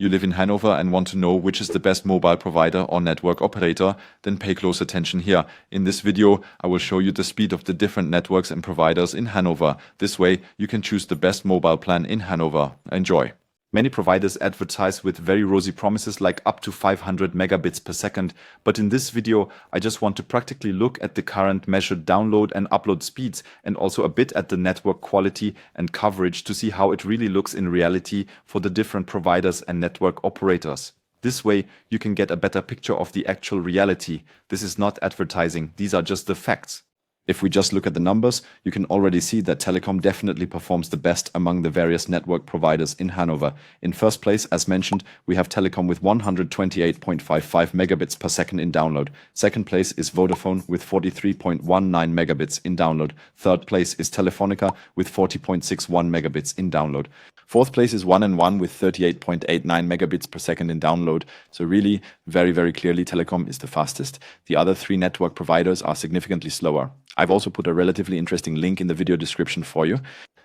You live in Hannover and want to know which is the best mobile provider or network operator? Then pay close attention here. In this video, I will show you the speed of the different networks and providers in Hannover. This way, you can choose the best mobile plan in Hannover. Enjoy! Many providers advertise with very rosy promises like up to 500 megabits per second, but in this video I just want to practically look at the current measured download and upload speeds and also a bit at the network quality and coverage to see how it really looks in reality for the different providers and network operators. This way you can get a better picture of the actual reality. This is not advertising, these are just the facts. If we just look at the numbers, you can already see that Telecom definitely performs the best among the various network providers in Hannover. In first place, as mentioned, we have Telecom with 128.55 megabits per second in download. Second place is Vodafone with 43.19 megabits in download. Third place is Telefonica with 40.61 megabits in download. Fourth place is 1&1 with 38.89 megabits per second in download. So really, very clearly, Telecom is the fastest. The other three network providers are significantly slower. I've also put a relatively interesting link in the video description for you.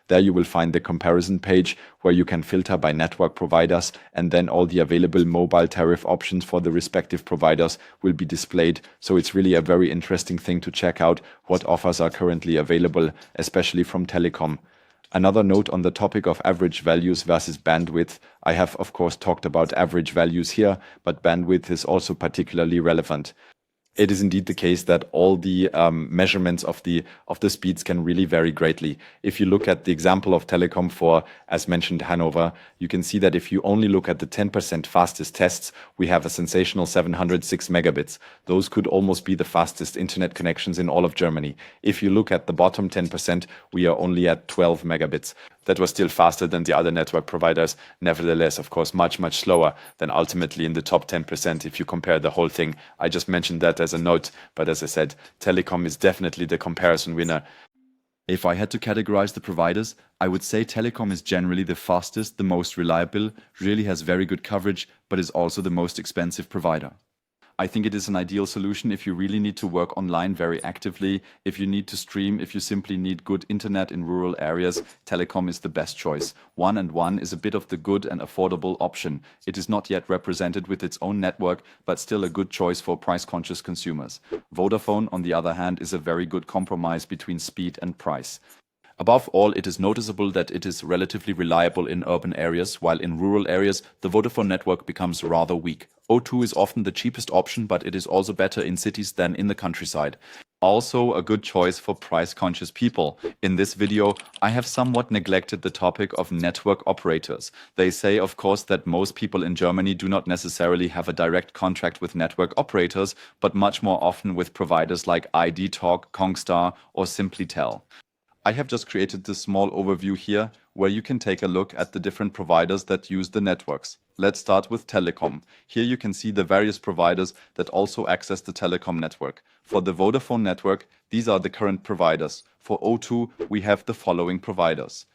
There you will find the comparison page where you can filter by network providers, and then all the available mobile tariff options for the respective providers will be displayed. So it's really a very interesting thing to check out what offers are currently available, especially from Telecom. Another note on the topic of average values versus bandwidth. I have of course talked about average values here, but bandwidth is also particularly relevant. It is indeed the case that all the measurements of the speeds can really vary greatly. If you look at the example of Telecom for, as mentioned, Hannover, you can see that if you only look at the 10% fastest tests, we have a sensational 706 megabits. Those could almost be the fastest internet connections in all of Germany. If you look at the bottom 10%, we are only at 12 megabits. That was still faster than the other network providers. Nevertheless, of course, much slower than ultimately in the top 10% if you compare the whole thing. I just mentioned that as a note, but as I said, Telecom is definitely the comparison winner. If I had to categorize the providers, I would say Telecom is generally the fastest, the most reliable, really has very good coverage, but is also the most expensive provider. I think it is an ideal solution if you really need to work online very actively, if you need to stream, if you simply need good internet in rural areas, Telecom is the best choice. 1&1 is a bit of the good and affordable option. It is not yet represented with its own network, but still a good choice for price-conscious consumers. Vodafone, on the other hand, is a very good compromise between speed and price. Above all, it is noticeable that it is relatively reliable in urban areas, while in rural areas the Vodafone network becomes rather weak. O2 is often the cheapest option, but it is also better in cities than in the countryside. Also a good choice for price-conscious people. In this video, I have somewhat neglected the topic of network operators. They say, of course, that most people in Germany do not necessarily have a direct contract with network operators, but much more often with providers like ID Talk, Kongstar, or Simplitel. I have just created this small overview here where you can take a look at the different providers that use the networks. Let's start with Telecom. Here you can see the various providers that also access the Telecom network. For the Vodafone network, these are the current providers. For O2, we have the following providers.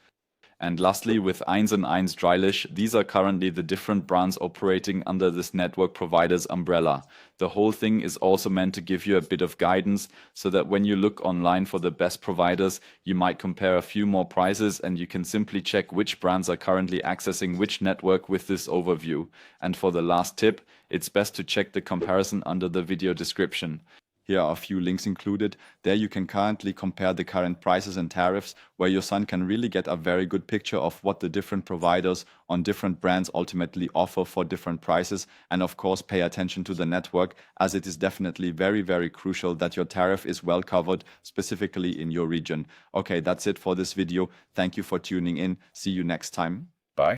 And lastly, with 1&1 Dreilich, these are currently the different brands operating under this network provider's umbrella. The whole thing is also meant to give you a bit of guidance so that when you look online for the best providers, you might compare a few more prices and you can simply check which brands are currently accessing which network with this overview. And for the last tip, it's best to check the comparison under the video description. Here are a few links included. There you can currently compare the current prices and tariffs, where your son can really get a very good picture of what the different providers on different brands ultimately offer for different prices. And of course, pay attention to the network, as it is definitely very crucial that your tariff is well covered, specifically in your region. Okay, that's it for this video. Thank you for tuning in. See you next time.